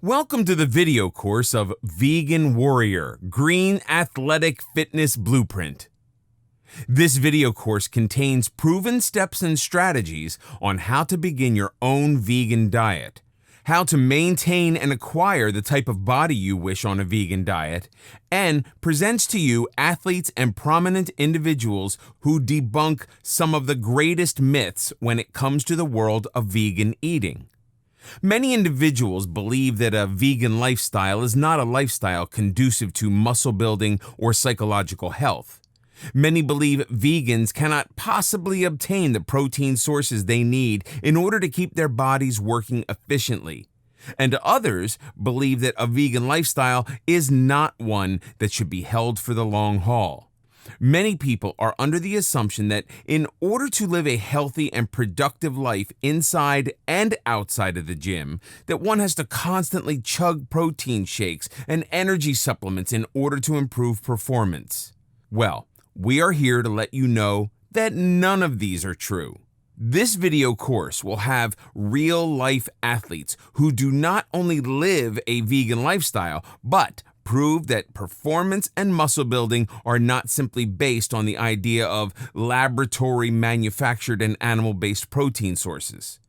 Welcome to the video course of Vegan Warrior Green Athletic Fitness Blueprint. This video course contains proven steps and strategies on how to begin your own vegan diet, how to maintain and acquire the type of body you wish on a vegan diet, and presents to you athletes and prominent individuals who debunk some of the greatest myths when it comes to the world of vegan eating. Many individuals believe that a vegan lifestyle is not a lifestyle conducive to muscle building or psychological health. Many believe vegans cannot possibly obtain the protein sources they need in order to keep their bodies working efficiently. And others believe that a vegan lifestyle is not one that should be held for the long haul. Many people are under the assumption that in order to live a healthy and productive life inside and outside of the gym, that one has to constantly chug protein shakes and energy supplements in order to improve performance. Well, we are here to let you know that none of these are true. This video course will have real-life athletes who do not only live a vegan lifestyle, but prove that performance and muscle building are not simply based on the idea of laboratory manufactured and animal-based protein sources.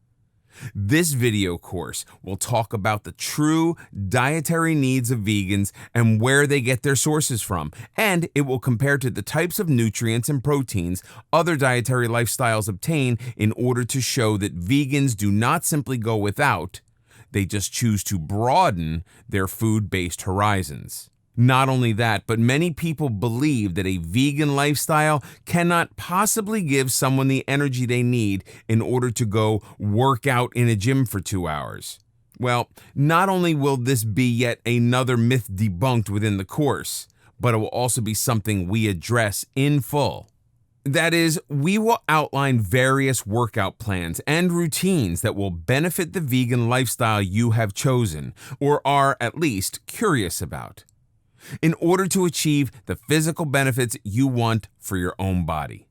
This video course will talk about the true dietary needs of vegans and where they get their sources from, and it will compare to the types of nutrients and proteins other dietary lifestyles obtain in order to show that vegans do not simply go without, they just choose to broaden their food-based horizons. Not only that, but many people believe that a vegan lifestyle cannot possibly give someone the energy they need in order to go work out in a gym for 2 hours. Well, not only will this be yet another myth debunked within the course, but it will also be something we address in full. That is, we will outline various workout plans and routines that will benefit the vegan lifestyle you have chosen, or are at least curious about, in order to achieve the physical benefits you want for your own body.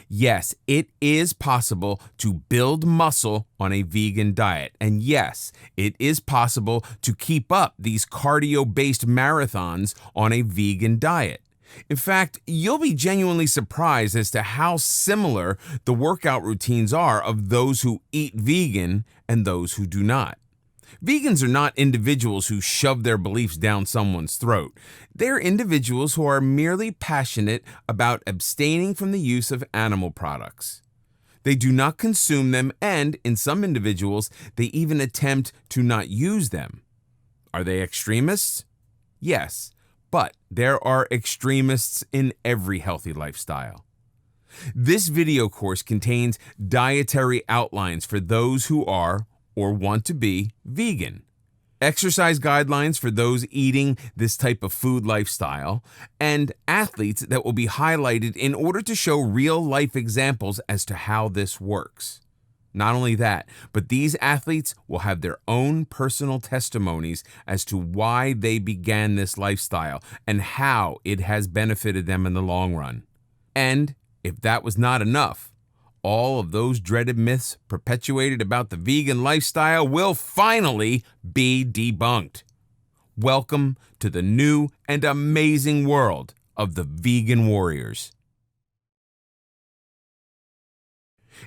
Yes, it is possible to build muscle on a vegan diet, and yes, it is possible to keep up these cardio-based marathons on a vegan diet. In fact, you'll be genuinely surprised as to how similar the workout routines are of those who eat vegan and those who do not. Vegans are not individuals who shove their beliefs down someone's throat. They're individuals who are merely passionate about abstaining from the use of animal products. They do not consume them, and in some individuals, they even attempt to not use them. Are they extremists? Yes. But there are extremists in every healthy lifestyle. This video course contains dietary outlines for those who are or want to be vegan, exercise guidelines for those eating this type of food lifestyle, and athletes that will be highlighted in order to show real-life examples as to how this works. Not only that, but these athletes will have their own personal testimonies as to why they began this lifestyle and how it has benefited them in the long run. And if that was not enough, all of those dreaded myths perpetuated about the vegan lifestyle will finally be debunked. Welcome to the new and amazing world of the Vegan Warriors.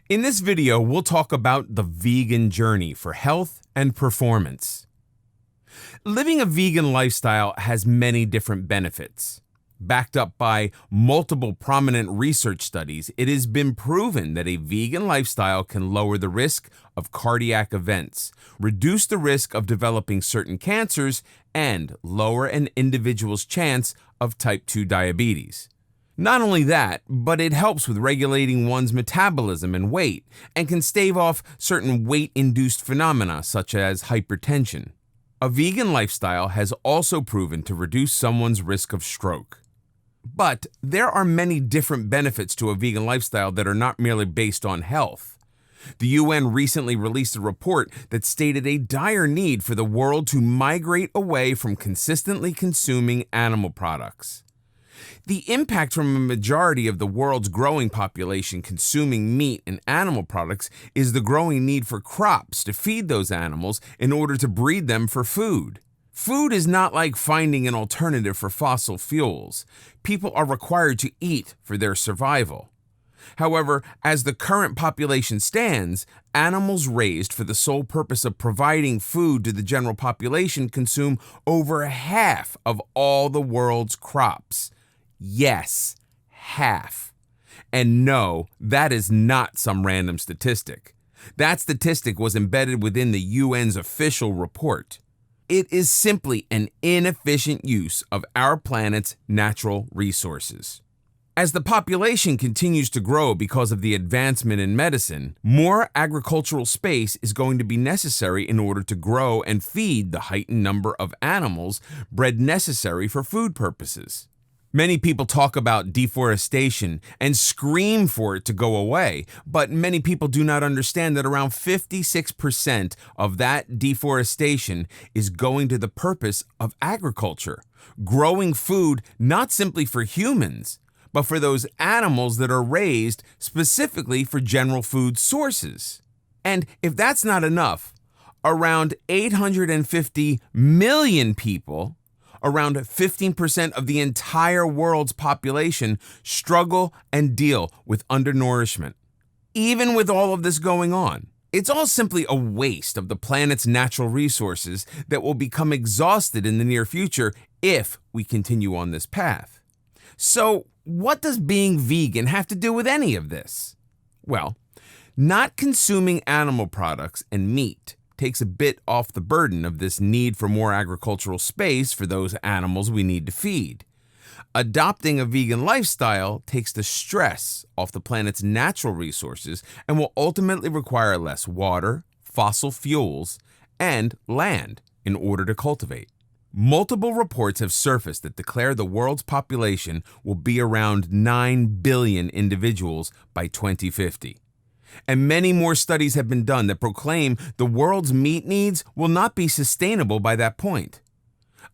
In this video, we'll talk about the vegan journey for health and performance. Living a vegan lifestyle has many different benefits. Backed up by multiple prominent research studies, it has been proven that a vegan lifestyle can lower the risk of cardiac events, reduce the risk of developing certain cancers, and lower an individual's chance of type 2 diabetes. Not only that, but it helps with regulating one's metabolism and weight, and can stave off certain weight-induced phenomena such as hypertension. A vegan lifestyle has also proven to reduce someone's risk of stroke. But there are many different benefits to a vegan lifestyle that are not merely based on health. The UN recently released a report that stated a dire need for the world to migrate away from consistently consuming animal products. The impact from a majority of the world's growing population consuming meat and animal products is the growing need for crops to feed those animals in order to breed them for food. Food is not like finding an alternative for fossil fuels. People are required to eat for their survival. However, as the current population stands, animals raised for the sole purpose of providing food to the general population consume over half of all the world's crops. Yes, half. And no, that is not some random statistic. That statistic was embedded within the UN's official report. It is simply an inefficient use of our planet's natural resources. As the population continues to grow because of the advancement in medicine, more agricultural space is going to be necessary in order to grow and feed the heightened number of animals bred necessary for food purposes. Many people talk about deforestation and scream for it to go away, but many people do not understand that around 56% of that deforestation is going to the purpose of agriculture, growing food not simply for humans, but for those animals that are raised specifically for general food sources. And if that's not enough, around 850 million people, around 15% of the entire world's population, struggle and deal with undernourishment. Even with all of this going on, it's all simply a waste of the planet's natural resources that will become exhausted in the near future if we continue on this path. So, what does being vegan have to do with any of this? Well, not consuming animal products and meat takes a bit off the burden of this need for more agricultural space for those animals we need to feed. Adopting a vegan lifestyle takes the stress off the planet's natural resources and will ultimately require less water, fossil fuels, and land in order to cultivate. Multiple reports have surfaced that declare the world's population will be around 9 billion individuals by 2050. And many more studies have been done that proclaim the world's meat needs will not be sustainable by that point.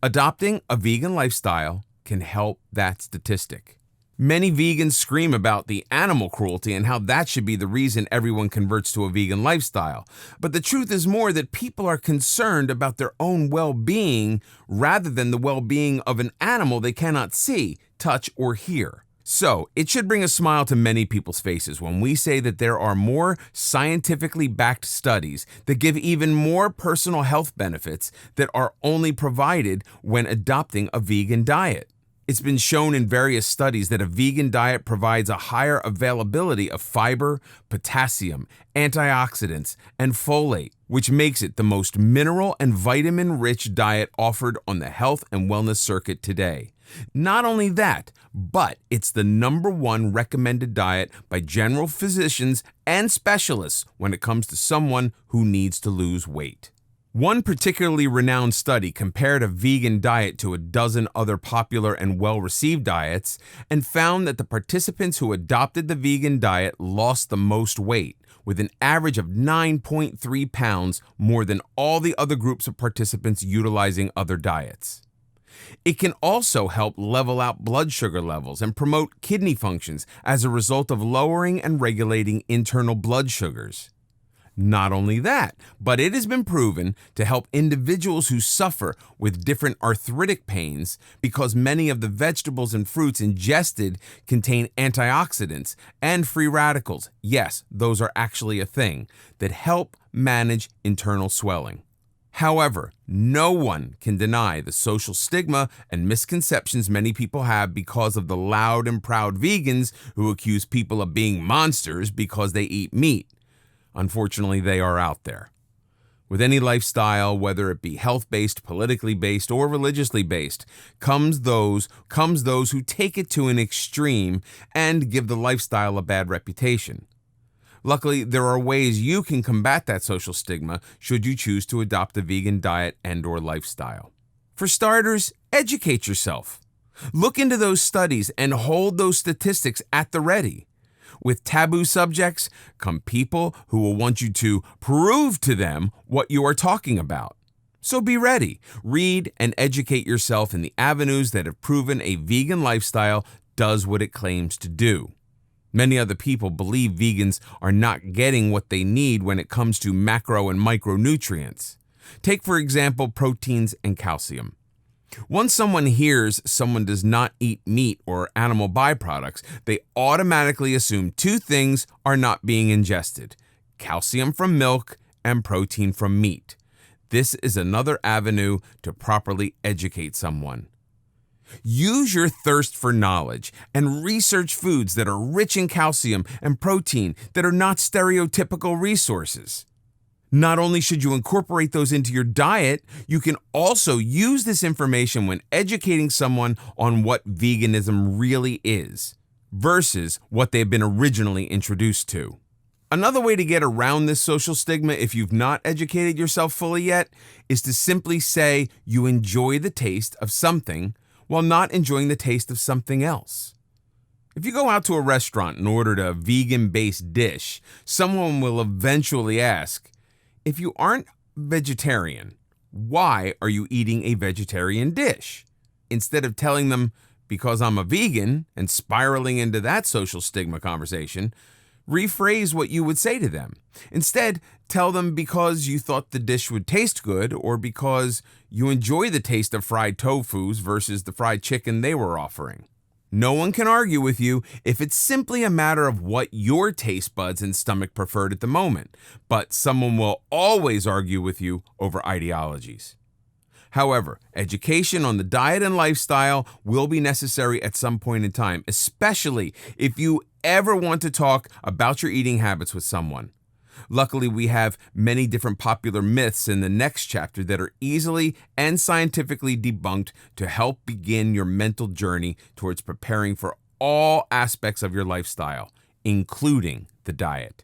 Adopting a vegan lifestyle can help that statistic. Many vegans scream about the animal cruelty and how that should be the reason everyone converts to a vegan lifestyle. But the truth is more that people are concerned about their own well-being rather than the well-being of an animal they cannot see, touch, or hear. So, it should bring a smile to many people's faces when we say that there are more scientifically backed studies that give even more personal health benefits that are only provided when adopting a vegan diet. It's been shown in various studies that a vegan diet provides a higher availability of fiber, potassium, antioxidants, and folate, which makes it the most mineral and vitamin-rich diet offered on the health and wellness circuit today. Not only that, but it's the #1 recommended diet by general physicians and specialists when it comes to someone who needs to lose weight. One particularly renowned study compared a vegan diet to a dozen other popular and well-received diets and found that the participants who adopted the vegan diet lost the most weight, with an average of 9.3 pounds more than all the other groups of participants utilizing other diets. It can also help level out blood sugar levels and promote kidney functions as a result of lowering and regulating internal blood sugars. Not only that, but it has been proven to help individuals who suffer with different arthritic pains because many of the vegetables and fruits ingested contain antioxidants and free radicals. Yes, those are actually a thing that help manage internal swelling. However, no one can deny the social stigma and misconceptions many people have because of the loud and proud vegans who accuse people of being monsters because they eat meat. Unfortunately, they are out there. With any lifestyle, whether it be health-based, politically based, or religiously based, comes those who take it to an extreme and give the lifestyle a bad reputation. Luckily, there are ways you can combat that social stigma should you choose to adopt a vegan diet and/or lifestyle. For starters, educate yourself. Look into those studies and hold those statistics at the ready. With taboo subjects come people who will want you to prove to them what you are talking about. So be ready. Read and educate yourself in the avenues that have proven a vegan lifestyle does what it claims to do. Many other people believe vegans are not getting what they need when it comes to macro and micronutrients. Take, for example, proteins and calcium. Once someone hears someone does not eat meat or animal byproducts, they automatically assume two things are not being ingested: calcium from milk and protein from meat. This is another avenue to properly educate someone. Use your thirst for knowledge and research foods that are rich in calcium and protein that are not stereotypical resources. Not only should you incorporate those into your diet, you can also use this information when educating someone on what veganism really is versus what they've been originally introduced to. Another way to get around this social stigma, if you've not educated yourself fully yet, is to simply say you enjoy the taste of something while not enjoying the taste of something else. If you go out to a restaurant and ordered a vegan-based dish, someone will eventually ask, if you aren't vegetarian, why are you eating a vegetarian dish? Instead of telling them, because I'm a vegan, and spiraling into that social stigma conversation, rephrase what you would say to them. Instead, tell them because you thought the dish would taste good or because you enjoy the taste of fried tofus versus the fried chicken they were offering. No one can argue with you if it's simply a matter of what your taste buds and stomach preferred at the moment, but someone will always argue with you over ideologies. However, education on the diet and lifestyle will be necessary at some point in time, especially if you ever want to talk about your eating habits with someone. Luckily, we have many different popular myths in the next chapter that are easily and scientifically debunked to help begin your mental journey towards preparing for all aspects of your lifestyle, including the diet.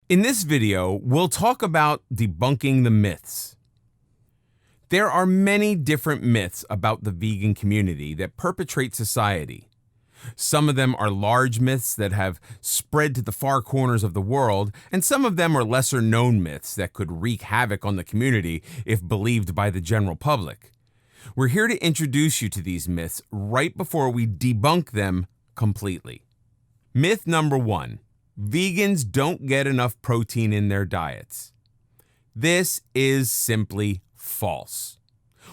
In this video, we'll talk about debunking the myths. There are many different myths about the vegan community that perpetrate society. Some of them are large myths that have spread to the far corners of the world, and some of them are lesser known myths that could wreak havoc on the community if believed by the general public. We're here to introduce you to these myths right before we debunk them completely. Myth number 1: vegans don't get enough protein in their diets. This is simply false.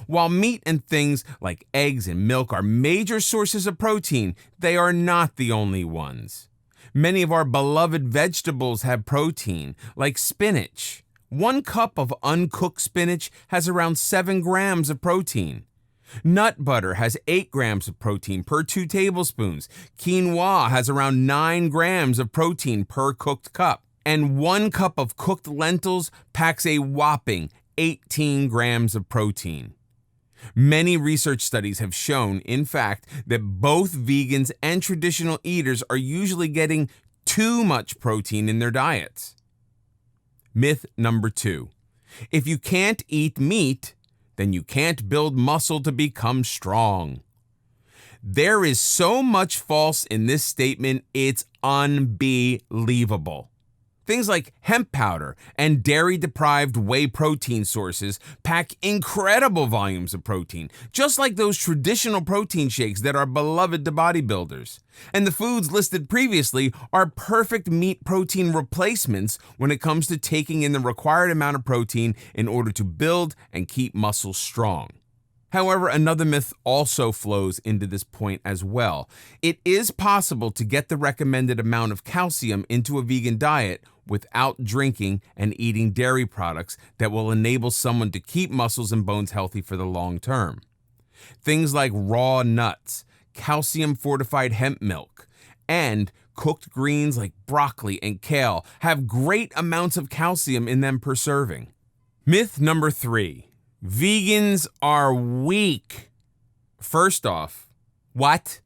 While meat and things like eggs and milk are major sources of protein, they are not the only ones. Many of our beloved vegetables have protein, like spinach. 1 cup of uncooked spinach has around 7 grams of protein. Nut butter has 8 grams of protein per 2 tablespoons. Quinoa has around 9 grams of protein per cooked cup. And 1 cup of cooked lentils packs a whopping 18 grams of protein. Many research studies have shown, in fact, that both vegans and traditional eaters are usually getting too much protein in their diets. Myth number 2: if you can't eat meat, then you can't build muscle to become strong. There is so much false in this statement, it's unbelievable. Things like hemp powder and dairy-deprived whey protein sources pack incredible volumes of protein, just like those traditional protein shakes that are beloved to bodybuilders. And the foods listed previously are perfect meat protein replacements when it comes to taking in the required amount of protein in order to build and keep muscles strong. However, another myth also flows into this point as well. It is possible to get the recommended amount of calcium into a vegan diet without drinking and eating dairy products that will enable someone to keep muscles and bones healthy for the long term. Things like raw nuts, calcium-fortified hemp milk, and cooked greens like broccoli and kale have great amounts of calcium in them per serving. Myth number 3: vegans are weak. First off, what?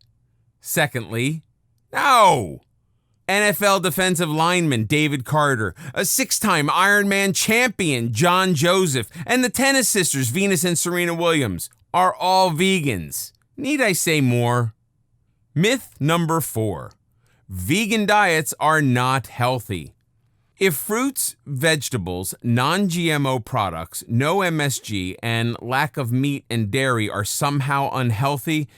Secondly, no. NFL defensive lineman David Carter, a 6-time Ironman champion John Joseph, and the tennis sisters Venus and Serena Williams are all vegans. Need I say more? Myth number 4: vegan diets are not healthy. If fruits, vegetables, non-GMO products, no MSG, and lack of meat and dairy are somehow unhealthy,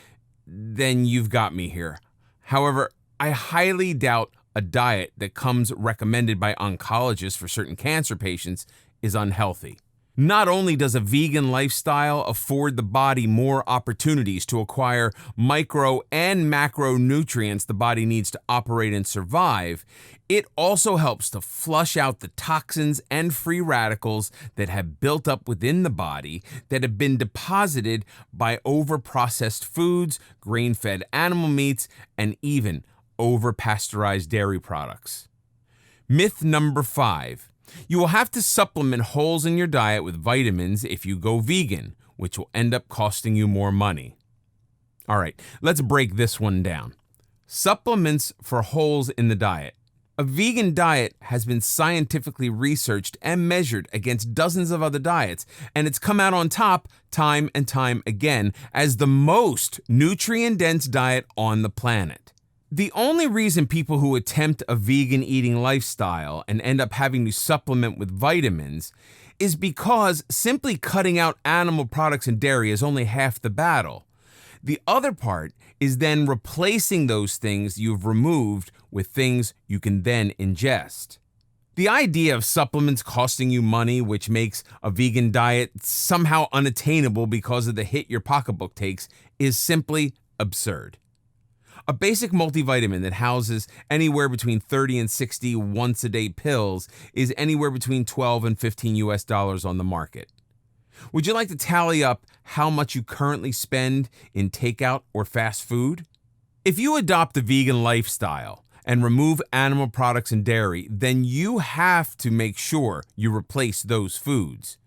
then you've got me here. However, I highly doubt a diet that comes recommended by oncologists for certain cancer patients is unhealthy. Not only does a vegan lifestyle afford the body more opportunities to acquire micro and macronutrients the body needs to operate and survive, it also helps to flush out the toxins and free radicals that have built up within the body that have been deposited by over-processed foods, grain-fed animal meats, and even over-pasteurized dairy products. Myth number 5. You will have to supplement holes in your diet with vitamins if you go vegan, which will end up costing you more money. All right, let's break this one down. Supplements for holes in the diet. A vegan diet has been scientifically researched and measured against dozens of other diets, and it's come out on top time and time again as the most nutrient-dense diet on the planet. The only reason people who attempt a vegan eating lifestyle and end up having to supplement with vitamins is because simply cutting out animal products and dairy is only half the battle. The other part is then replacing those things you've removed with things you can then ingest. The idea of supplements costing you money, which makes a vegan diet somehow unattainable because of the hit your pocketbook takes, is simply absurd. A basic multivitamin that houses anywhere between 30 and 60 once-a-day pills is anywhere between $12 and $15 on the market. Would you like to tally up how much you currently spend in takeout or fast food? If you adopt the vegan lifestyle and remove animal products and dairy, then you have to make sure you replace those foods.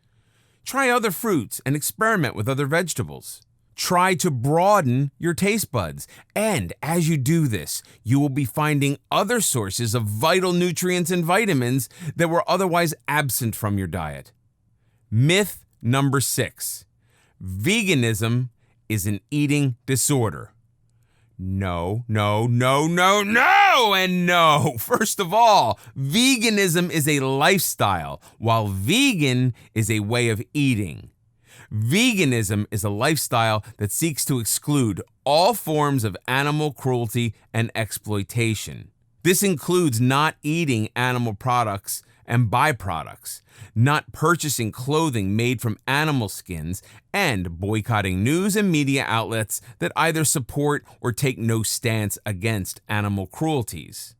Try other fruits and experiment with other vegetables. Try to broaden your taste buds. And as you do this, you will be finding other sources of vital nutrients and vitamins that were otherwise absent from your diet. Myth number 6. Veganism is an eating disorder. No, and no. First of all, veganism is a lifestyle, while vegan is a way of eating. Veganism is a lifestyle that seeks to exclude all forms of animal cruelty and exploitation. This includes not eating animal products and byproducts, not purchasing clothing made from animal skins, and boycotting news and media outlets that either support or take no stance against animal cruelties.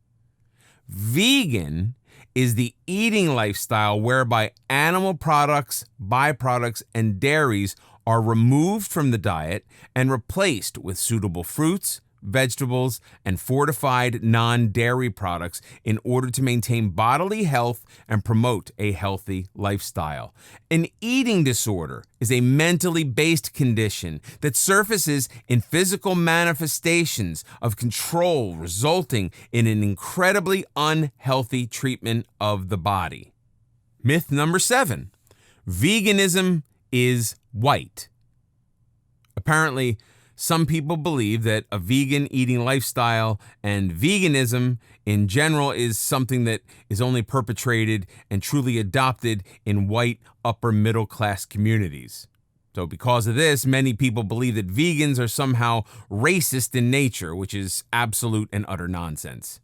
Vegan is the eating lifestyle whereby animal products, byproducts, and dairies are removed from the diet and replaced with suitable fruits, vegetables, and fortified non-dairy products in order to maintain bodily health and promote a healthy lifestyle. An eating disorder is a mentally based condition that surfaces in physical manifestations of control, resulting in an incredibly unhealthy treatment of the body. Myth number 7. Veganism is white. Apparently, some people believe that a vegan eating lifestyle and veganism in general is something that is only perpetrated and truly adopted in white upper middle class communities. So because of this, many people believe that vegans are somehow racist in nature, which is absolute and utter nonsense.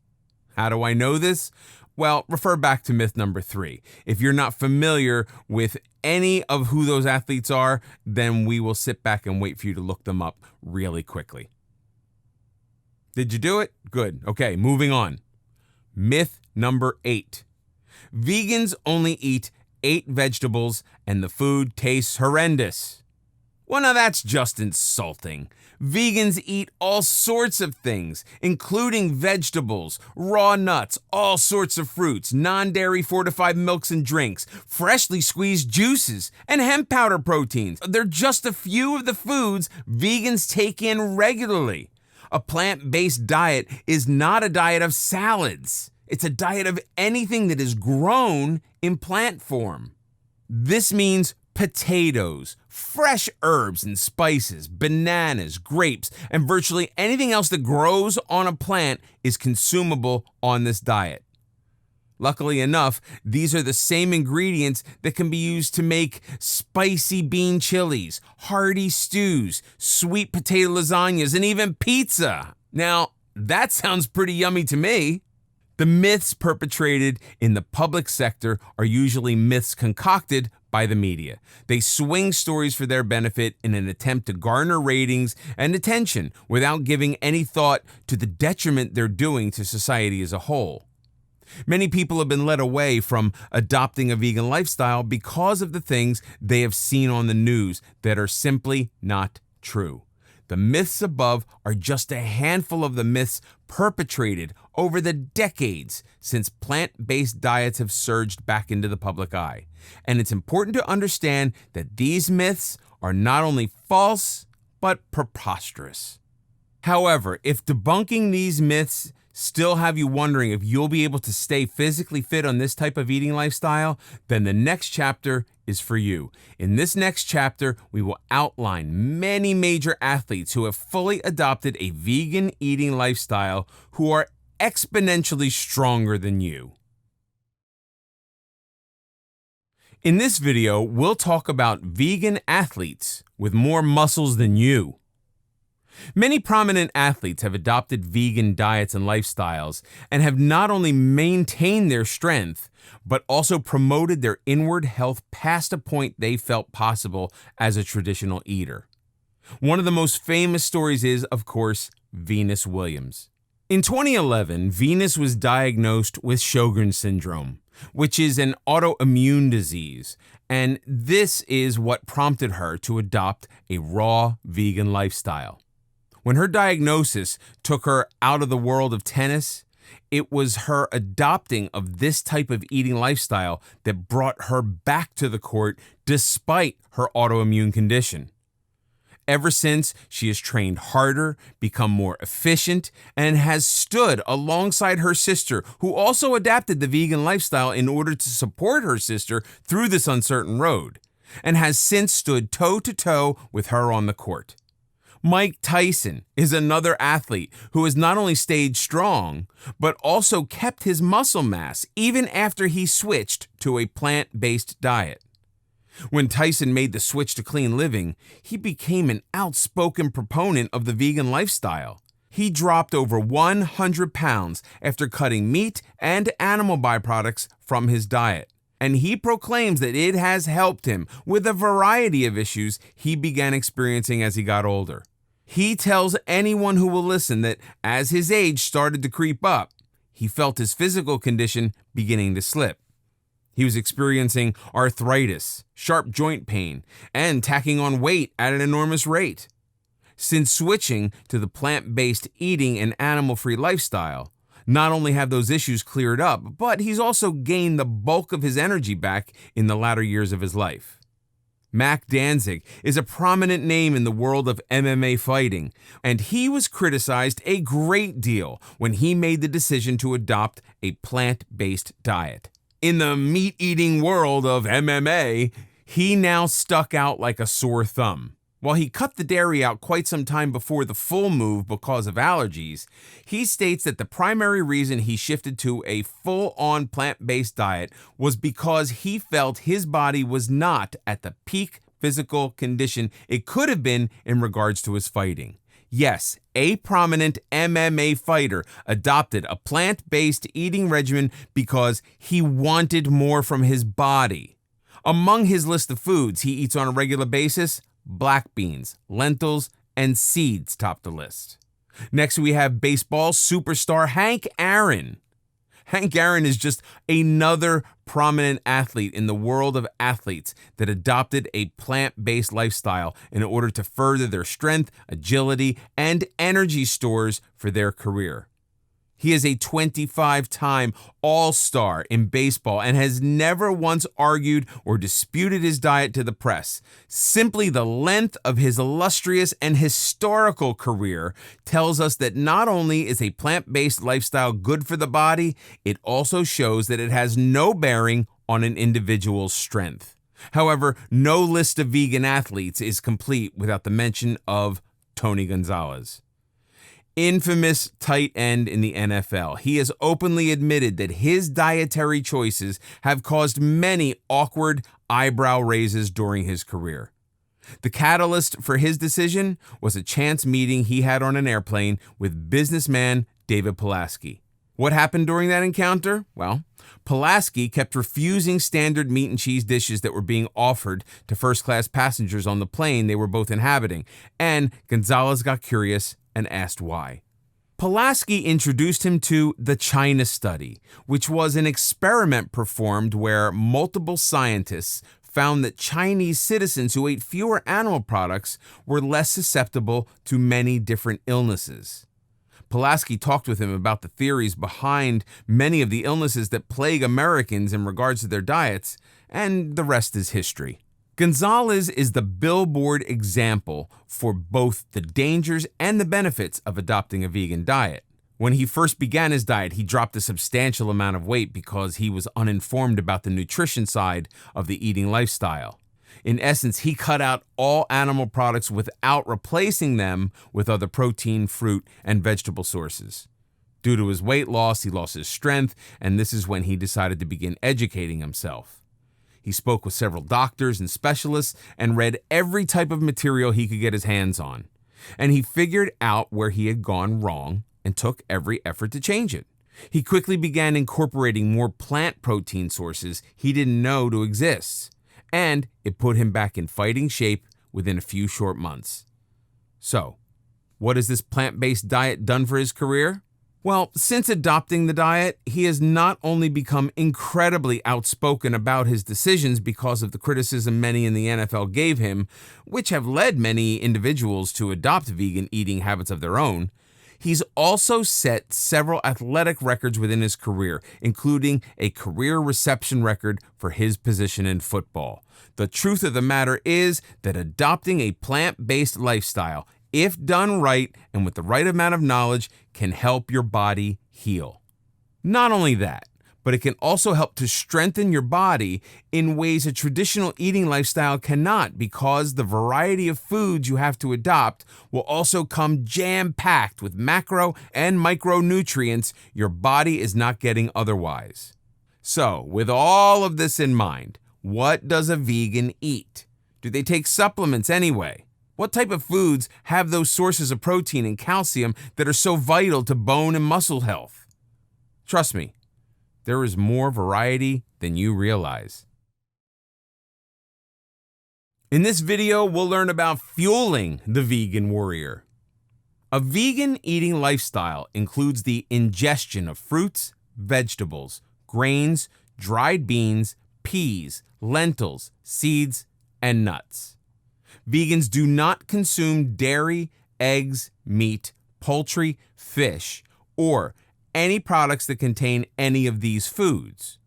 How do I know this? Well, refer back to myth number 3. If you're not familiar with any of who those athletes are, then we will sit back and wait for you to look them up really quickly. Did you do it? Good. Okay, moving on. Myth number 8. Vegans only eat 8 vegetables and the food tastes horrendous. Well, now that's just insulting. Vegans eat all sorts of things, including vegetables, raw nuts, all sorts of fruits, non-dairy fortified milks and drinks, freshly squeezed juices, and hemp powder proteins. They're just a few of the foods vegans take in regularly. A plant-based diet is not a diet of salads. It's a diet of anything that is grown in plant form. This means potatoes, fresh herbs and spices, bananas, grapes, and virtually anything else that grows on a plant is consumable on this diet. Luckily enough, these are the same ingredients that can be used to make spicy bean chilies, hearty stews, sweet potato lasagnas, and even pizza. Now, that sounds pretty yummy to me. The myths perpetrated in the public sector are usually myths concocted by the media. They swing stories for their benefit in an attempt to garner ratings and attention without giving any thought to the detriment they're doing to society as a whole. Many people have been led away from adopting a vegan lifestyle because of the things they have seen on the news that are simply not true. The myths above are just a handful of the myths perpetrated over the decades since plant-based diets have surged back into the public eye. And it's important to understand that these myths are not only false, but preposterous. However, if debunking these myths still have you wondering if you'll be able to stay physically fit on this type of eating lifestyle, then the next chapter is for you. In this next chapter, we will outline many major athletes who have fully adopted a vegan eating lifestyle who are exponentially stronger than you. In this video, we'll talk about vegan athletes with more muscles than you. Many prominent athletes have adopted vegan diets and lifestyles and have not only maintained their strength, but also promoted their inward health past a point they felt possible as a traditional eater. One of the most famous stories is, of course, Venus Williams. In 2011, Venus was diagnosed with Sjogren's syndrome, which is an autoimmune disease, and this is what prompted her to adopt a raw vegan lifestyle. When her diagnosis took her out of the world of tennis, it was her adopting of this type of eating lifestyle that brought her back to the court despite her autoimmune condition. Ever since, she has trained harder, become more efficient, and has stood alongside her sister, who also adapted the vegan lifestyle in order to support her sister through this uncertain road, and has since stood toe-to-toe with her on the court. Mike Tyson is another athlete who has not only stayed strong, but also kept his muscle mass even after he switched to a plant-based diet. When Tyson made the switch to clean living, he became an outspoken proponent of the vegan lifestyle. He dropped over 100 pounds after cutting meat and animal byproducts from his diet, and he proclaims that it has helped him with a variety of issues he began experiencing as he got older. He tells anyone who will listen that as his age started to creep up, he felt his physical condition beginning to slip. He was experiencing arthritis, sharp joint pain, and tacking on weight at an enormous rate. Since switching to the plant-based eating and animal-free lifestyle, not only have those issues cleared up, but he's also gained the bulk of his energy back in the latter years of his life. Mac Danzig is a prominent name in the world of MMA fighting, and he was criticized a great deal when he made the decision to adopt a plant-based diet. In the meat-eating world of MMA, he now stuck out like a sore thumb. While he cut the dairy out quite some time before the full move because of allergies, he states that the primary reason he shifted to a full-on plant-based diet was because he felt his body was not at the peak physical condition it could have been in regards to his fighting. Yes, a prominent MMA fighter adopted a plant-based eating regimen because he wanted more from his body. Among his list of foods he eats on a regular basis, black beans, lentils, and seeds top the list. Next, we have baseball superstar Hank Aaron. Hank Aaron is just another prominent athlete in the world of athletes that adopted a plant-based lifestyle in order to further their strength, agility, and energy stores for their career. He is a 25-time All-Star in baseball and has never once argued or disputed his diet to the press. Simply the length of his illustrious and historical career tells us that not only is a plant-based lifestyle good for the body, it also shows that it has no bearing on an individual's strength. However, no list of vegan athletes is complete without the mention of Tony Gonzalez. infamous tight end in the NFL. He has openly admitted that his dietary choices have caused many awkward eyebrow raises during his career. The catalyst for his decision was a chance meeting he had on an airplane with businessman David Pulaski. What happened during that encounter? Well, Pulaski kept refusing standard meat and cheese dishes that were being offered to first-class passengers on the plane they were both inhabiting, and Gonzalez got curious and asked why. Pulaski introduced him to the China Study, which was an experiment performed where multiple scientists found that Chinese citizens who ate fewer animal products were less susceptible to many different illnesses. Pulaski talked with him about the theories behind many of the illnesses that plague Americans in regards to their diets, and the rest is history. Gonzalez is the billboard example for both the dangers and the benefits of adopting a vegan diet. When he first began his diet, he dropped a substantial amount of weight because he was uninformed about the nutrition side of the eating lifestyle. In essence, he cut out all animal products without replacing them with other protein, fruit, and vegetable sources. Due to his weight loss, he lost his strength, and this is when he decided to begin educating himself. He spoke with several doctors and specialists and read every type of material he could get his hands on. And he figured out where he had gone wrong and took every effort to change it. He quickly began incorporating more plant protein sources he didn't know to exist, and it put him back in fighting shape within a few short months. So, what has this plant-based diet done for his career? Well, since adopting the diet, he has not only become incredibly outspoken about his decisions because of the criticism many in the NFL gave him, which have led many individuals to adopt vegan eating habits of their own, he's also set several athletic records within his career, including a career reception record for his position in football. The truth of the matter is that adopting a plant-based lifestyle, if done right and with the right amount of knowledge, can help your body heal. Not only that, but it can also help to strengthen your body in ways a traditional eating lifestyle cannot, because the variety of foods you have to adopt will also come jam-packed with macro and micronutrients your body is not getting otherwise. So, with all of this in mind, what does a vegan eat? Do they take supplements anyway? What type of foods have those sources of protein and calcium that are so vital to bone and muscle health? Trust me, there is more variety than you realize. In this video, we'll learn about fueling the vegan warrior. A vegan eating lifestyle includes the ingestion of fruits, vegetables, grains, dried beans, peas, lentils, seeds, and nuts. Vegans do not consume dairy, eggs, meat, poultry, fish, or any products that contain any of these foods.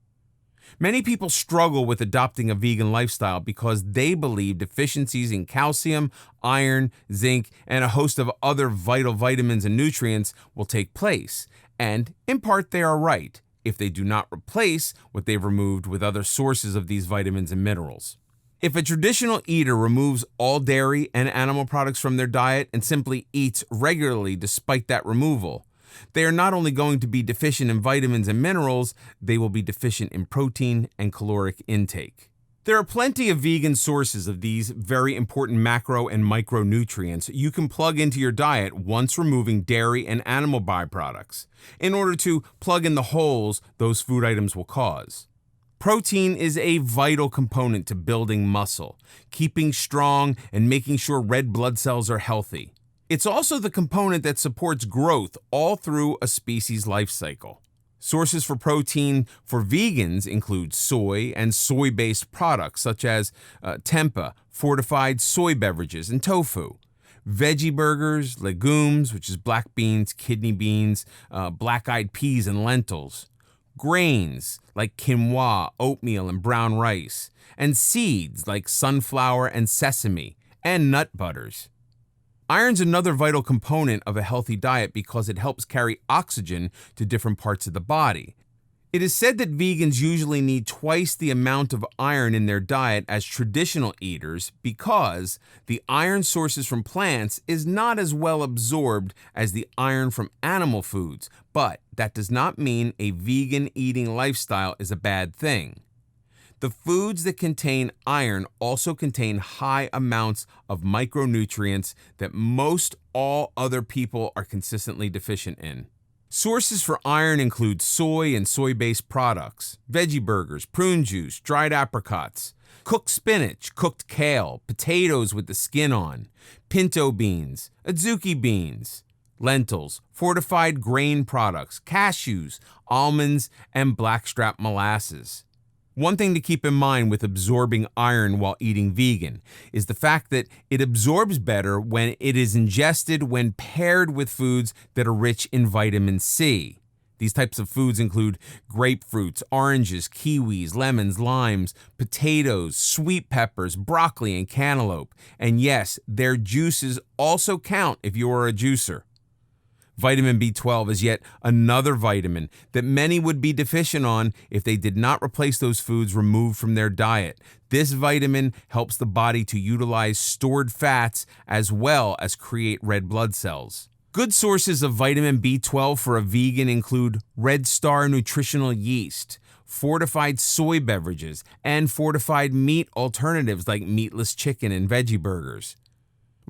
Many people struggle with adopting a vegan lifestyle because they believe deficiencies in calcium, iron, zinc, and a host of other vital vitamins and nutrients will take place. And in part, they are right if they do not replace what they've removed with other sources of these vitamins and minerals. If a traditional eater removes all dairy and animal products from their diet and simply eats regularly despite that removal, they are not only going to be deficient in vitamins and minerals, they will be deficient in protein and caloric intake. There are plenty of vegan sources of these very important macro and micronutrients you can plug into your diet once removing dairy and animal byproducts, in order to plug in the holes those food items will cause. Protein is a vital component to building muscle, keeping strong, and making sure red blood cells are healthy. It's also the component that supports growth all through a species' life cycle. Sources for protein for vegans include soy and soy-based products such as tempeh, fortified soy beverages, and tofu. Veggie burgers, legumes, which is black beans, kidney beans, black-eyed peas, and lentils. Grains like quinoa, oatmeal, and brown rice, and seeds like sunflower and sesame, and nut butters. Iron's another vital component of a healthy diet because it helps carry oxygen to different parts of the body. It is said that vegans usually need twice the amount of iron in their diet as traditional eaters because the iron sources from plants is not as well absorbed as the iron from animal foods, but that does not mean a vegan eating lifestyle is a bad thing. The foods that contain iron also contain high amounts of micronutrients that most all other people are consistently deficient in. Sources for iron include soy and soy-based products, veggie burgers, prune juice, dried apricots, cooked spinach, cooked kale, potatoes with the skin on, pinto beans, adzuki beans, lentils, fortified grain products, cashews, almonds, and blackstrap molasses. One thing to keep in mind with absorbing iron while eating vegan is the fact that it absorbs better when it is ingested when paired with foods that are rich in vitamin C. These types of foods include grapefruits, oranges, kiwis, lemons, limes, potatoes, sweet peppers, broccoli, and cantaloupe. And yes, their juices also count if you are a juicer. Vitamin B12 is yet another vitamin that many would be deficient on if they did not replace those foods removed from their diet. This vitamin helps the body to utilize stored fats as well as create red blood cells. Good sources of vitamin B12 for a vegan include Red Star nutritional yeast, fortified soy beverages, and fortified meat alternatives like meatless chicken and veggie burgers.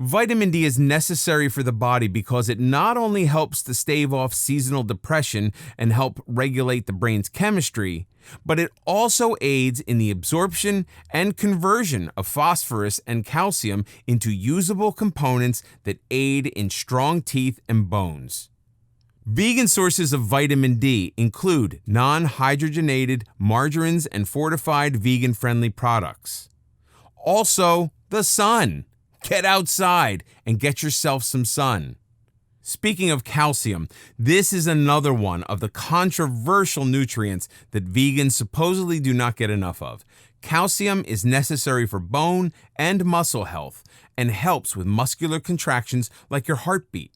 Vitamin D is necessary for the body because it not only helps to stave off seasonal depression and help regulate the brain's chemistry, but it also aids in the absorption and conversion of phosphorus and calcium into usable components that aid in strong teeth and bones. Vegan sources of vitamin D include non-hydrogenated margarines and fortified vegan-friendly products. Also, the sun. Get outside and get yourself some sun. Speaking of calcium, this is another one of the controversial nutrients that vegans supposedly do not get enough of. Calcium is necessary for bone and muscle health and helps with muscular contractions like your heartbeat.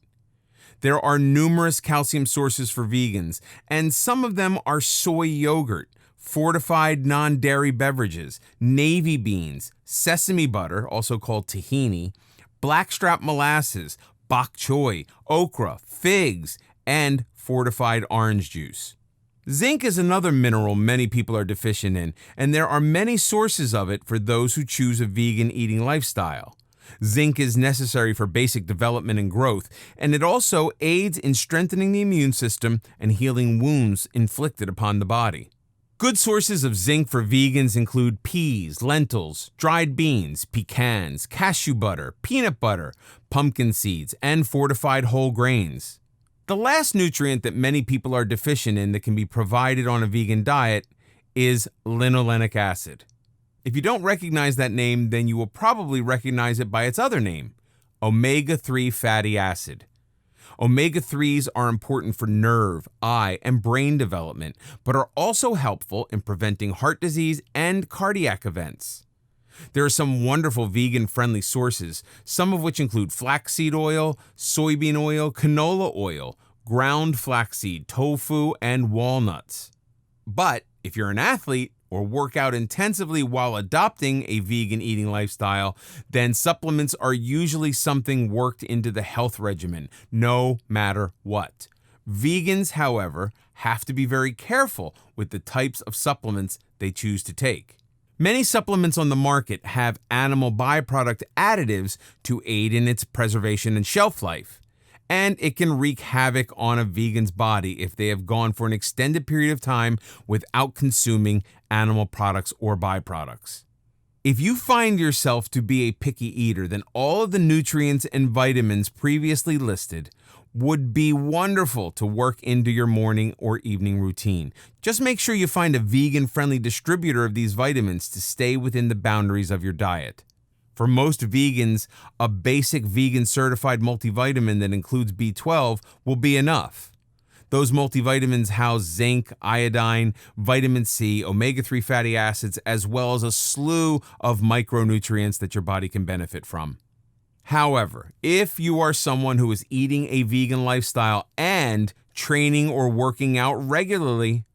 There are numerous calcium sources for vegans, and some of them are soy yogurt, fortified non-dairy beverages, navy beans, sesame butter, also called tahini, blackstrap molasses, bok choy, okra, figs, and fortified orange juice. Zinc is another mineral many people are deficient in, and there are many sources of it for those who choose a vegan eating lifestyle. Zinc is necessary for basic development and growth, and it also aids in strengthening the immune system and healing wounds inflicted upon the body. Good sources of zinc for vegans include peas, lentils, dried beans, pecans, cashew butter, peanut butter, pumpkin seeds, and fortified whole grains. The last nutrient that many people are deficient in that can be provided on a vegan diet is linolenic acid. If you don't recognize that name, then you will probably recognize it by its other name, omega-3 fatty acid. Omega-3s are important for nerve, eye, and brain development, but are also helpful in preventing heart disease and cardiac events. There are some wonderful vegan-friendly sources, some of which include flaxseed oil, soybean oil, canola oil, ground flaxseed, tofu, and walnuts. But if you're an athlete or work out intensively while adopting a vegan eating lifestyle, then supplements are usually something worked into the health regimen, no matter what. Vegans, however, have to be very careful with the types of supplements they choose to take. Many supplements on the market have animal byproduct additives to aid in its preservation and shelf life. And it can wreak havoc on a vegan's body if they have gone for an extended period of time without consuming animal products or byproducts. If you find yourself to be a picky eater, then all of the nutrients and vitamins previously listed would be wonderful to work into your morning or evening routine. Just make sure you find a vegan-friendly distributor of these vitamins to stay within the boundaries of your diet. For most vegans, a basic vegan certified multivitamin that includes B12 will be enough. Those multivitamins house zinc, iodine, vitamin C, omega-3 fatty acids, as well as a slew of micronutrients that your body can benefit from. However, if you are someone who is eating a vegan lifestyle and training or working out regularly,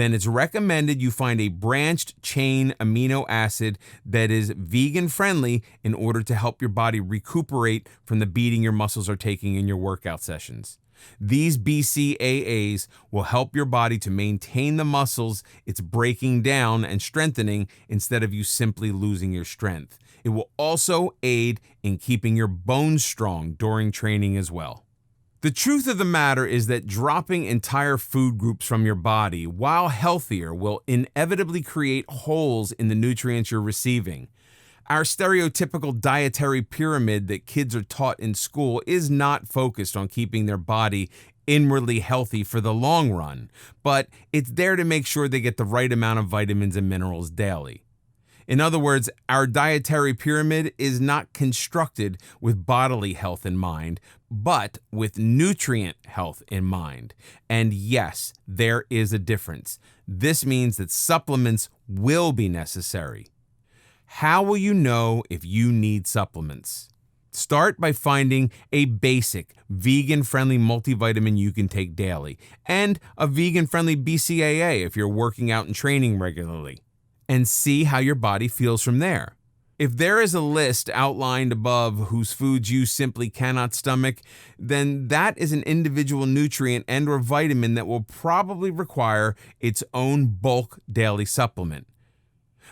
then it's recommended you find a branched chain amino acid that is vegan friendly in order to help your body recuperate from the beating your muscles are taking in your workout sessions. These BCAAs will help your body to maintain the muscles it's breaking down and strengthening instead of you simply losing your strength. It will also aid in keeping your bones strong during training as well. The truth of the matter is that dropping entire food groups from your body, while healthier, will inevitably create holes in the nutrients you're receiving. Our stereotypical dietary pyramid that kids are taught in school is not focused on keeping their body inwardly healthy for the long run, but it's there to make sure they get the right amount of vitamins and minerals daily. In other words, our dietary pyramid is not constructed with bodily health in mind, but with nutrient health in mind. And yes, there is a difference. This means that supplements will be necessary. How will you know if you need supplements? Start by finding a basic vegan-friendly multivitamin you can take daily, and a vegan-friendly BCAA if you're working out and training regularly, and see how your body feels from there. If there is a list outlined above whose foods you simply cannot stomach, then that is an individual nutrient and/or vitamin that will probably require its own bulk daily supplement.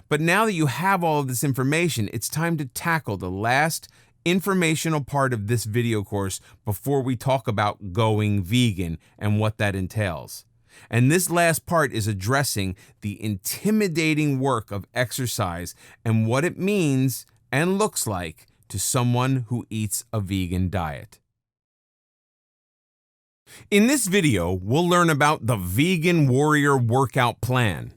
But now that you have all of this information, it's time to tackle the last informational part of this video course before we talk about going vegan and what that entails. And this last part is addressing the intimidating work of exercise and what it means and looks like to someone who eats a vegan diet. In this video, we'll learn about the Vegan Warrior Workout Plan.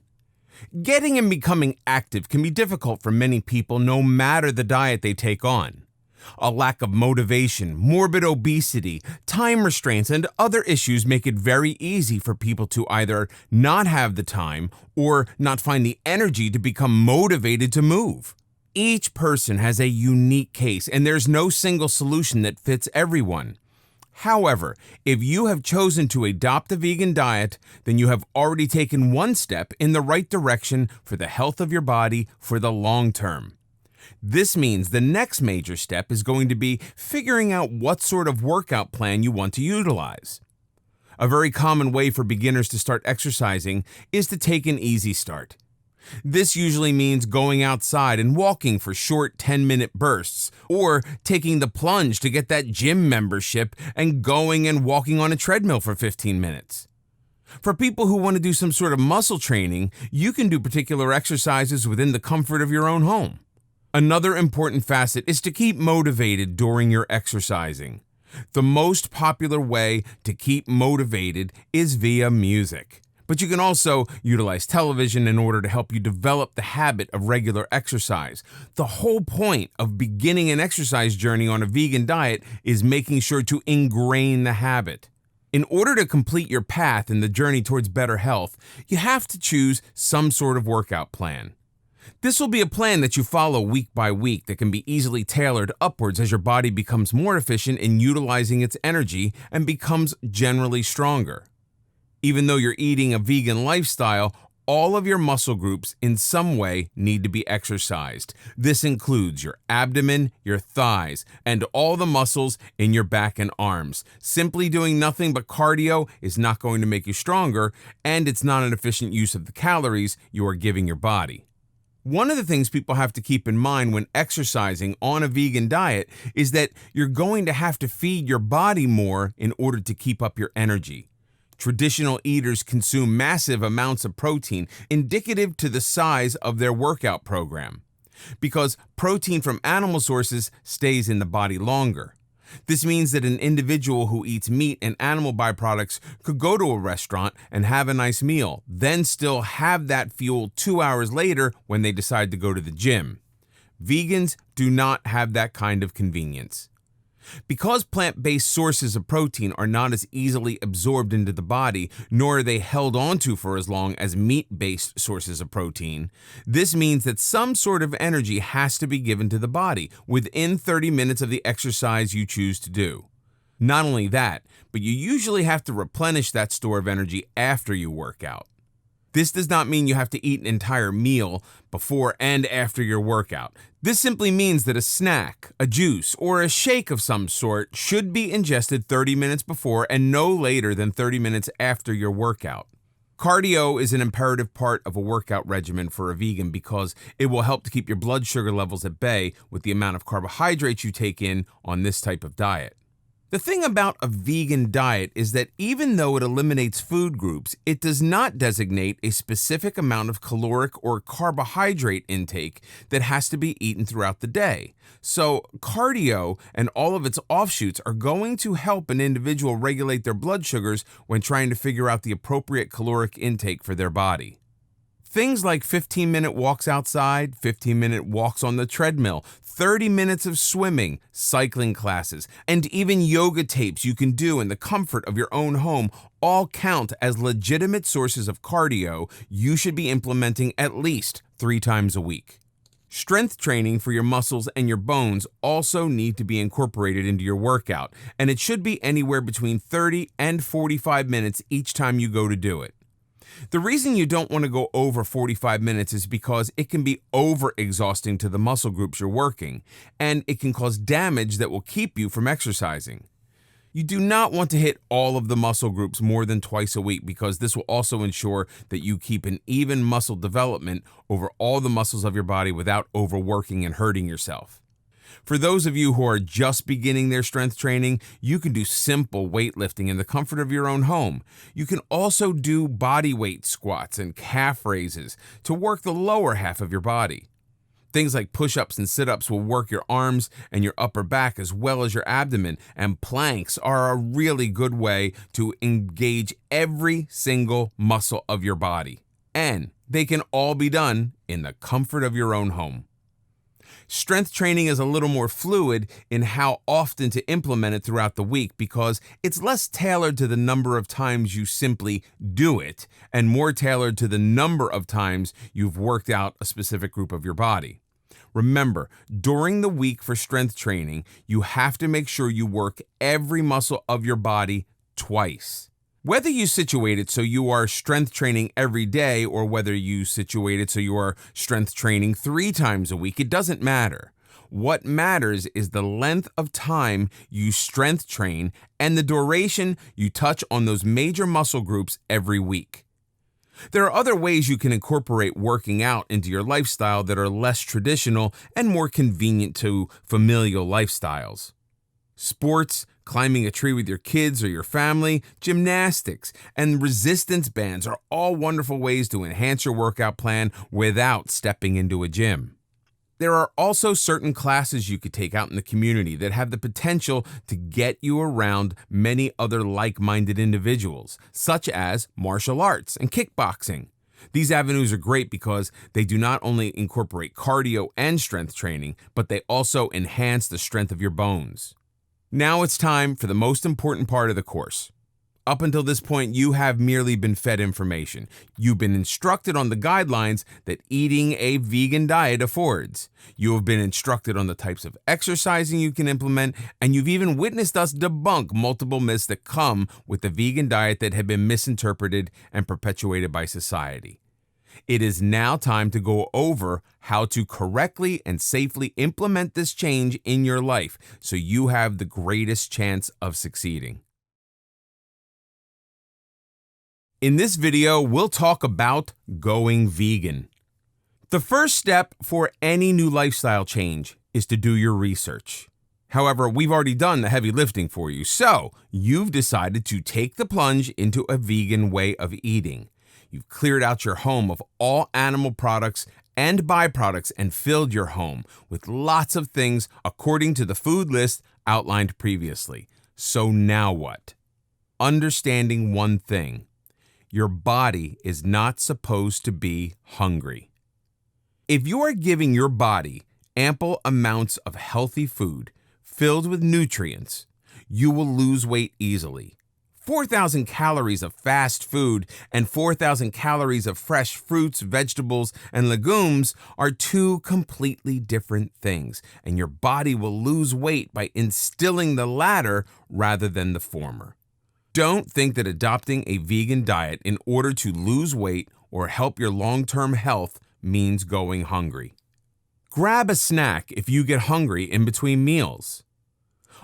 Getting and becoming active can be difficult for many people no matter the diet they take on. A lack of motivation, morbid obesity, time restraints, and other issues make it very easy for people to either not have the time or not find the energy to become motivated to move. Each person has a unique case, and there's no single solution that fits everyone. However, if you have chosen to adopt a vegan diet, then you have already taken one step in the right direction for the health of your body for the long term. This means the next major step is going to be figuring out what sort of workout plan you want to utilize. A very common way for beginners to start exercising is to take an easy start. This usually means going outside and walking for short 10-minute bursts, or taking the plunge to get that gym membership and going and walking on a treadmill for 15 minutes. For people who want to do some sort of muscle training, you can do particular exercises within the comfort of your own home. Another important facet is to keep motivated during your exercising. The most popular way to keep motivated is via music. But you can also utilize television in order to help you develop the habit of regular exercise. The whole point of beginning an exercise journey on a vegan diet is making sure to ingrain the habit. In order to complete your path in the journey towards better health, you have to choose some sort of workout plan. This will be a plan that you follow week by week that can be easily tailored upwards as your body becomes more efficient in utilizing its energy and becomes generally stronger. Even though you're eating a vegan lifestyle, all of your muscle groups in some way need to be exercised. This includes your abdomen, your thighs, and all the muscles in your back and arms. Simply doing nothing but cardio is not going to make you stronger, and it's not an efficient use of the calories you are giving your body. One of the things people have to keep in mind when exercising on a vegan diet is that you're going to have to feed your body more in order to keep up your energy. Traditional eaters consume massive amounts of protein, indicative to the size of their workout program, because protein from animal sources stays in the body longer. This means that an individual who eats meat and animal byproducts could go to a restaurant and have a nice meal, then still have that fuel 2 hours later when they decide to go to the gym. Vegans do not have that kind of convenience. Because plant-based sources of protein are not as easily absorbed into the body, nor are they held onto for as long as meat-based sources of protein, this means that some sort of energy has to be given to the body within 30 minutes of the exercise you choose to do. Not only that, but you usually have to replenish that store of energy after you work out. This does not mean you have to eat an entire meal before and after your workout. This simply means that a snack, a juice, or a shake of some sort should be ingested 30 minutes before and no later than 30 minutes after your workout. Cardio is an imperative part of a workout regimen for a vegan because it will help to keep your blood sugar levels at bay with the amount of carbohydrates you take in on this type of diet. The thing about a vegan diet is that even though it eliminates food groups, it does not designate a specific amount of caloric or carbohydrate intake that has to be eaten throughout the day. So cardio and all of its offshoots are going to help an individual regulate their blood sugars when trying to figure out the appropriate caloric intake for their body. Things like 15-minute walks outside, 15-minute walks on the treadmill, 30 minutes of swimming, cycling classes, and even yoga tapes you can do in the comfort of your own home all count as legitimate sources of cardio you should be implementing at least 3 times a week. Strength training for your muscles and your bones also need to be incorporated into your workout, and it should be anywhere between 30 and 45 minutes each time you go to do it. The reason you don't want to go over 45 minutes is because it can be over-exhausting to the muscle groups you're working, and it can cause damage that will keep you from exercising. You do not want to hit all of the muscle groups more than twice a week because this will also ensure that you keep an even muscle development over all the muscles of your body without overworking and hurting yourself. For those of you who are just beginning their strength training, you can do simple weightlifting in the comfort of your own home. You can also do body weight squats and calf raises to work the lower half of your body. Things like push-ups and sit-ups will work your arms and your upper back as well as your abdomen, and planks are a really good way to engage every single muscle of your body. And they can all be done in the comfort of your own home. Strength training is a little more fluid in how often to implement it throughout the week because it's less tailored to the number of times you simply do it and more tailored to the number of times you've worked out a specific group of your body. Remember, during the week for strength training, you have to make sure you work every muscle of your body twice. Whether you situate it so you are strength training every day or whether you situate it so you are strength training 3 times a week, it doesn't matter. What matters is the length of time you strength train and the duration you touch on those major muscle groups every week. There are other ways you can incorporate working out into your lifestyle that are less traditional and more convenient to familial lifestyles. Sports, climbing a tree with your kids or your family, gymnastics, and resistance bands are all wonderful ways to enhance your workout plan without stepping into a gym. There are also certain classes you could take out in the community that have the potential to get you around many other like-minded individuals, such as martial arts and kickboxing. These avenues are great because they do not only incorporate cardio and strength training, but they also enhance the strength of your bones. Now it's time for the most important part of the course. Up until this point, you have merely been fed information. You've been instructed on the guidelines that eating a vegan diet affords. You have been instructed on the types of exercising you can implement, and you've even witnessed us debunk multiple myths that come with the vegan diet that have been misinterpreted and perpetuated by society. It is now time to go over how to correctly and safely implement this change in your life so you have the greatest chance of succeeding. In this video, we'll talk about going vegan. The first step for any new lifestyle change is to do your research. However, we've already done the heavy lifting for you, so you've decided to take the plunge into a vegan way of eating. You've cleared out your home of all animal products and byproducts and filled your home with lots of things according to the food list outlined previously. So now what? Understanding one thing. Your body is not supposed to be hungry. If you are giving your body ample amounts of healthy food filled with nutrients, you will lose weight easily. 4,000 calories of fast food and 4,000 calories of fresh fruits, vegetables, and legumes are 2 completely different things, and your body will lose weight by instilling the latter rather than the former. Don't think that adopting a vegan diet in order to lose weight or help your long-term health means going hungry. Grab a snack if you get hungry in between meals.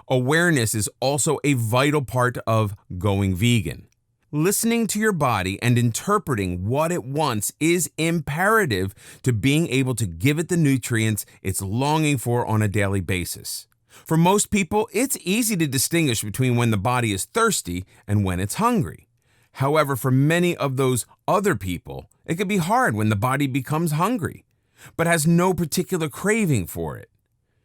Awareness is also a vital part of going vegan. Listening to your body and interpreting what it wants is imperative to being able to give it the nutrients it's longing for on a daily basis. For most people, it's easy to distinguish between when the body is thirsty and when it's hungry. However, for many of those other people, it can be hard when the body becomes hungry, but has no particular craving for it.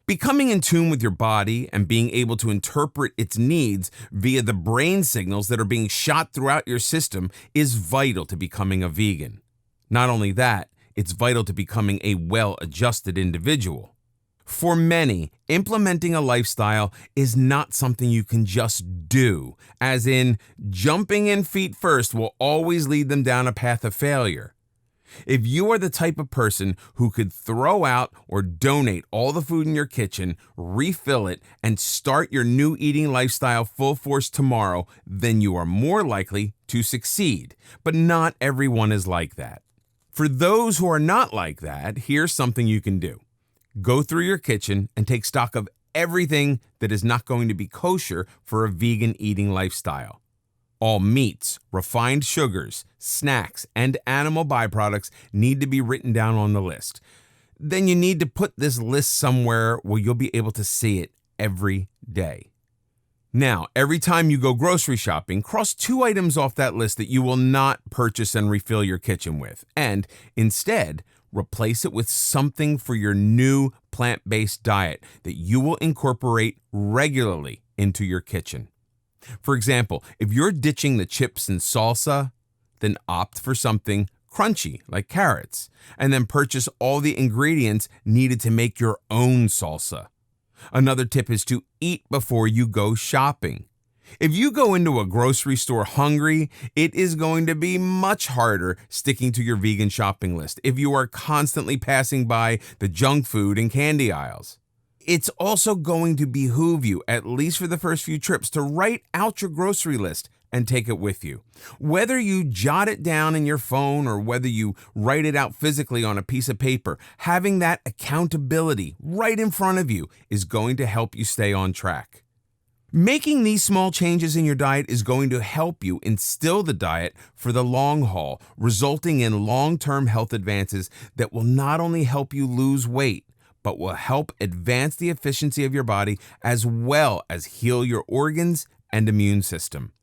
Becoming in tune with your body and being able to interpret its needs via the brain signals that are being shot throughout your system is vital to becoming a vegan. Not only that, it's vital to becoming a well-adjusted individual. For many, implementing a lifestyle is not something you can just do, as in jumping in feet first will always lead them down a path of failure. If you are the type of person who could throw out or donate all the food in your kitchen, refill it, and start your new eating lifestyle full force tomorrow, then you are more likely to succeed. But not everyone is like that. For those who are not like that, here's something you can do. Go through your kitchen and take stock of everything that is not going to be kosher for a vegan eating lifestyle. All meats, refined sugars, snacks, and animal byproducts need to be written down on the list. Then you need to put this list somewhere where you'll be able to see it every day. Now, every time you go grocery shopping, cross 2 items off that list that you will not purchase and refill your kitchen with, and instead, replace it with something for your new plant-based diet that you will incorporate regularly into your kitchen. For example, if you're ditching the chips and salsa, then opt for something crunchy like carrots, and then purchase all the ingredients needed to make your own salsa. Another tip is to eat before you go shopping. If you go into a grocery store hungry, it is going to be much harder sticking to your vegan shopping list if you are constantly passing by the junk food and candy aisles. It's also going to behoove you, at least for the first few trips, to write out your grocery list and take it with you. Whether you jot it down in your phone or whether you write it out physically on a piece of paper, having that accountability right in front of you is going to help you stay on track. Making these small changes in your diet is going to help you instill the diet for the long haul, resulting in long-term health advances that will not only help you lose weight, but will help advance the efficiency of your body as well as heal your organs and immune system.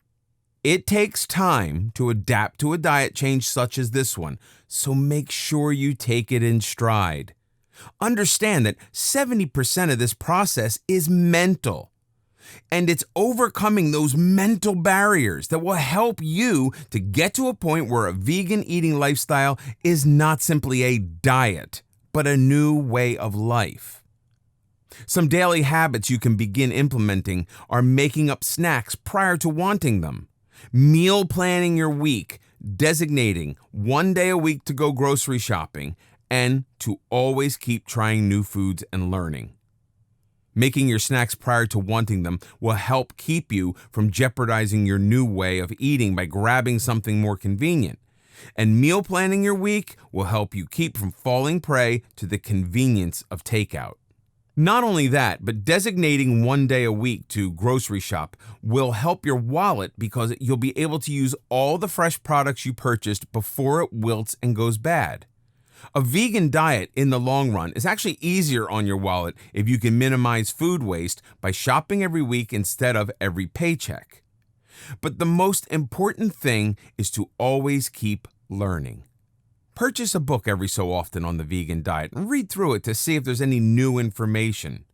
It takes time to adapt to a diet change such as this one, so make sure you take it in stride. Understand that 70% of this process is mental, and it's overcoming those mental barriers that will help you to get to a point where a vegan eating lifestyle is not simply a diet, but a new way of life. Some daily habits you can begin implementing are making up snacks prior to wanting them, meal planning your week, designating 1 day a week to go grocery shopping, and to always keep trying new foods and learning. Making your snacks prior to wanting them will help keep you from jeopardizing your new way of eating by grabbing something more convenient. And meal planning your week will help you keep from falling prey to the convenience of takeout. Not only that, but designating 1 day a week to grocery shop will help your wallet because you'll be able to use all the fresh products you purchased before it wilts and goes bad. A vegan diet in the long run is actually easier on your wallet if you can minimize food waste by shopping every week instead of every paycheck. But the most important thing is to always keep learning. Purchase a book every so often on the vegan diet and read through it to see if there's any new information.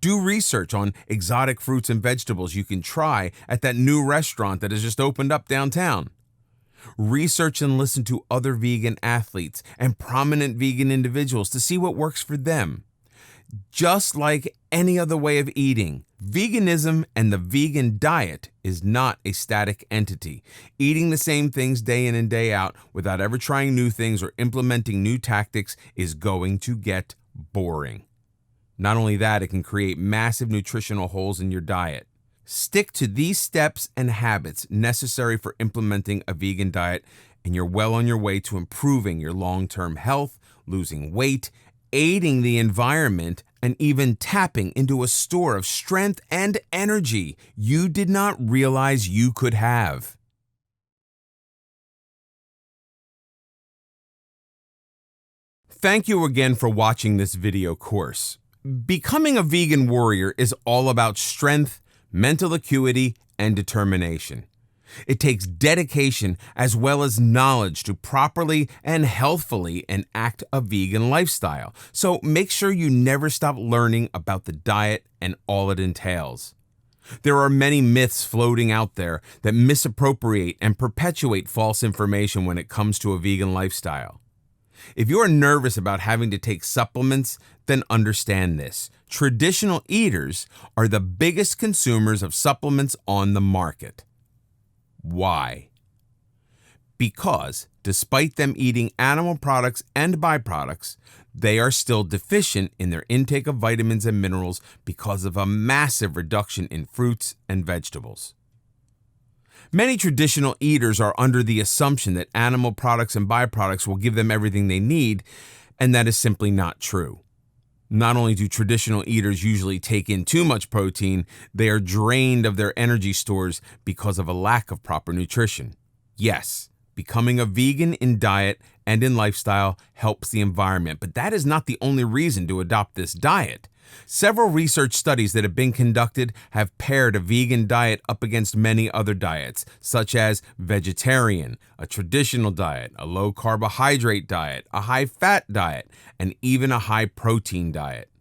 Do research on exotic fruits and vegetables you can try at that new restaurant that has just opened up downtown. Research and listen to other vegan athletes and prominent vegan individuals to see what works for them. Just like any other way of eating, veganism and the vegan diet is not a static entity. Eating the same things day in and day out without ever trying new things or implementing new tactics is going to get boring. Not only that, it can create massive nutritional holes in your diet. Stick to these steps and habits necessary for implementing a vegan diet, and you're well on your way to improving your long-term health, losing weight, aiding the environment, and even tapping into a store of strength and energy you did not realize you could have. Thank you again for watching this video course. Becoming a vegan warrior is all about strength, mental acuity, and determination. It takes dedication as well as knowledge to properly and healthfully enact a vegan lifestyle. So make sure you never stop learning about the diet and all it entails. There are many myths floating out there that misappropriate and perpetuate false information when it comes to a vegan lifestyle. If you are nervous about having to take supplements, then understand this. Traditional eaters are the biggest consumers of supplements on the market. Why? Because despite them eating animal products and byproducts, they are still deficient in their intake of vitamins and minerals because of a massive reduction in fruits and vegetables. Many traditional eaters are under the assumption that animal products and byproducts will give them everything they need, and that is simply not true. Not only do traditional eaters usually take in too much protein, they are drained of their energy stores because of a lack of proper nutrition. Yes, becoming a vegan in diet and in lifestyle helps the environment, but that is not the only reason to adopt this diet. Several research studies that have been conducted have paired a vegan diet up against many other diets, such as vegetarian, a traditional diet, a low carbohydrate diet, a high fat diet, and even a high protein diet.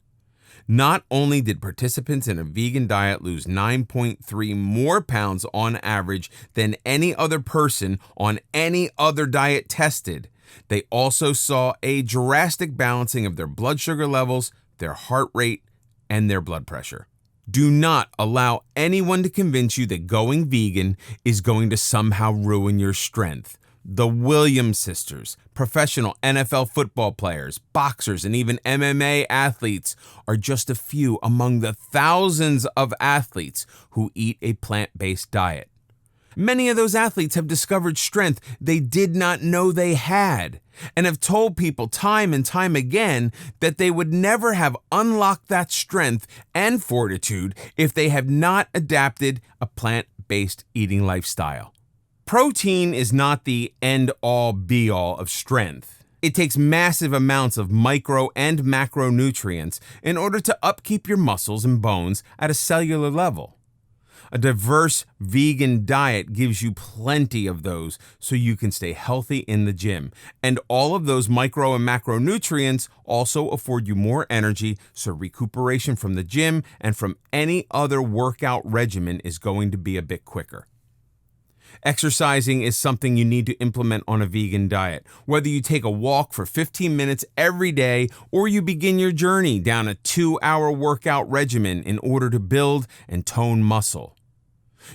Not only did participants in a vegan diet lose 9.3 more pounds on average than any other person on any other diet tested, they also saw a drastic balancing of their blood sugar levels, their heart rate, and their blood pressure. Do not allow anyone to convince you that going vegan is going to somehow ruin your strength. The Williams sisters, professional NFL football players, boxers, and even MMA athletes are just a few among the thousands of athletes who eat a plant-based diet. Many of those athletes have discovered strength they did not know they had, and have told people time and time again that they would never have unlocked that strength and fortitude if they have not adapted a plant-based eating lifestyle. Protein is not the end-all be-all of strength. It takes massive amounts of micro and macronutrients in order to upkeep your muscles and bones at a cellular level. A diverse vegan diet gives you plenty of those so you can stay healthy in the gym. And all of those micro and macronutrients also afford you more energy, so recuperation from the gym and from any other workout regimen is going to be a bit quicker. Exercising is something you need to implement on a vegan diet. Whether you take a walk for 15 minutes every day or you begin your journey down a 2-hour workout regimen in order to build and tone muscle.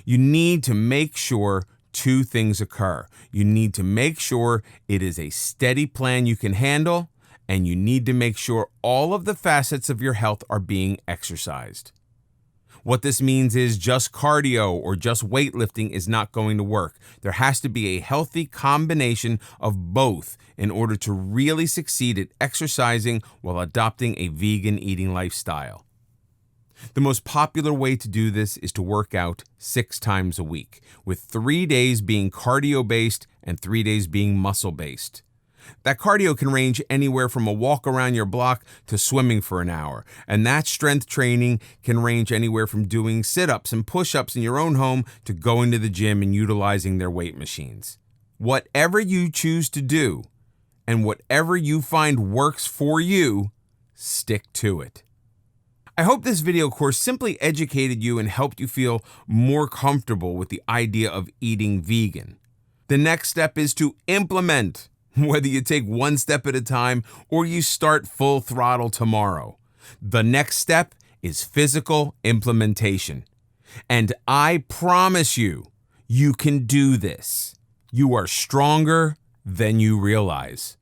You need to make sure two things occur. You need to make sure it is a steady plan you can handle, and you need to make sure all of the facets of your health are being exercised. What this means is just cardio or just weightlifting is not going to work. There has to be a healthy combination of both in order to really succeed at exercising while adopting a vegan eating lifestyle. The most popular way to do this is to work out 6 times a week, with 3 days being cardio-based and 3 days being muscle-based. That cardio can range anywhere from a walk around your block to swimming for an hour, and that strength training can range anywhere from doing sit-ups and push-ups in your own home to going to the gym and utilizing their weight machines. Whatever you choose to do, and whatever you find works for you, stick to it. I hope this video course simply educated you and helped you feel more comfortable with the idea of eating vegan. The next step is to implement, whether you take 1 step at a time or you start full throttle tomorrow. The next step is physical implementation. And I promise you, you can do this. You are stronger than you realize.